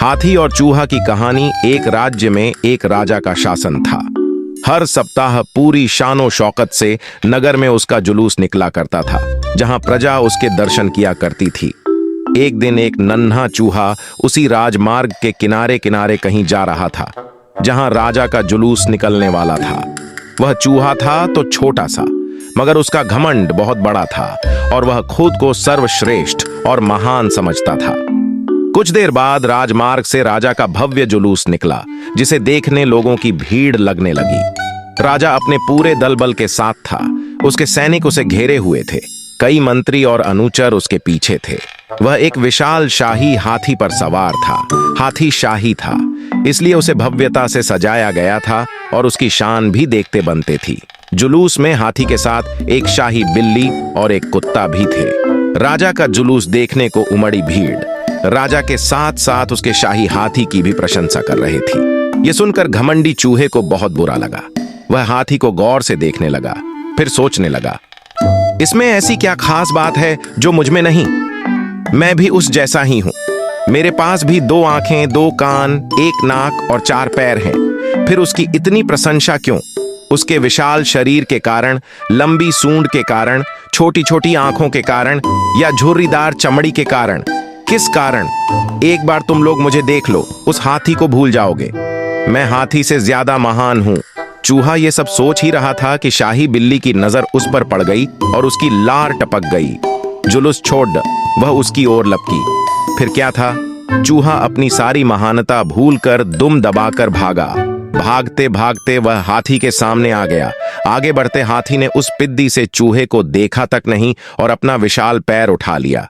हाथी और चूहा की कहानी। एक राज्य में एक राजा का शासन था। हर सप्ताह पूरी शानो शौकत से नगर में उसका जुलूस निकला करता था, जहां प्रजा उसके दर्शन किया करती थी। एक दिन एक नन्हा चूहा उसी राजमार्ग के किनारे किनारे कहीं जा रहा था, जहां राजा का जुलूस निकलने वाला था। वह चूहा था तो छोटा सा, मगर उसका घमंड बहुत बड़ा था और वह खुद को सर्वश्रेष्ठ और महान समझता था। कुछ देर बाद राजमार्ग से राजा का भव्य जुलूस निकला, जिसे देखने लोगों की भीड़ लगने लगी। राजा अपने पूरे दल बल के साथ था। उसके सैनिक उसे घेरे हुए थे। कई मंत्री और अनुचर उसके पीछे थे। वह एक विशाल शाही हाथी पर सवार था। हाथी शाही था, इसलिए उसे भव्यता से सजाया गया था और उसकी शान भी देखते बनते थी। जुलूस में हाथी के साथ एक शाही बिल्ली और एक कुत्ता भी थे। राजा का जुलूस देखने को उमड़ी भीड़ राजा के साथ साथ उसके शाही हाथी की भी प्रशंसा कर रही थी। यह सुनकर घमंडी चूहे को बहुत बुरा लगा। वह हाथी को गौर से देखने लगा, फिर सोचने लगा, इसमें ऐसी क्या खास बात है जो मुझ में नहीं? मैं भी उस जैसा ही हूं। मेरे पास भी 2 आंखें, 2 कान, 1 नाक और 4 पैर हैं। फिर उसकी इतनी प्रशंसा क्यों? उसके विशाल शरीर के कारण, लंबी सूंड के कारण, छोटी छोटी आंखों के कारण या झुर्रीदार चमड़ी के कारण? किस कारण? एक बार तुम लोग मुझे देख लो, उस हाथी को भूल जाओगे। मैं हाथी से ज्यादा महान हूं। चूहा ये सब सोच ही रहा था कि शाही बिल्ली की नजर उस पर पड़ गई और उसकी लार टपक गई। जुलूस छोड़ वह उसकी ओर लपकी। फिर क्या था? चूहा अपनी सारी महानता भूलकर दुम दबाकर भागा। भागते भागते वह हाथी के सामने आ गया। आगे बढ़ते हाथी ने उस पिद्दी से चूहे को देखा तक नहीं और अपना विशाल पैर उठा लिया।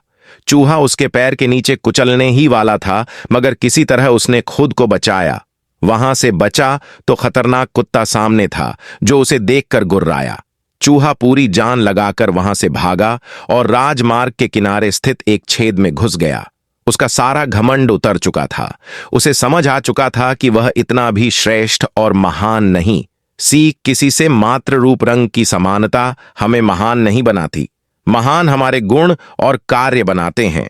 चूहा उसके पैर के नीचे कुचलने ही वाला था, मगर किसी तरह उसने खुद को बचाया। वहां से बचा तो खतरनाक कुत्ता सामने था, जो उसे देखकर गुर्राया। चूहा पूरी जान लगाकर वहां से भागा और राजमार्ग के किनारे स्थित एक छेद में घुस गया। उसका सारा घमंड उतर चुका था। उसे समझ आ चुका था कि वह इतना भी श्रेष्ठ और महान नहीं। सीख किसी से मात्र रूप रंग की समानता हमें महान नहीं बनाती। महान हमारे गुण और कार्य बनाते हैं।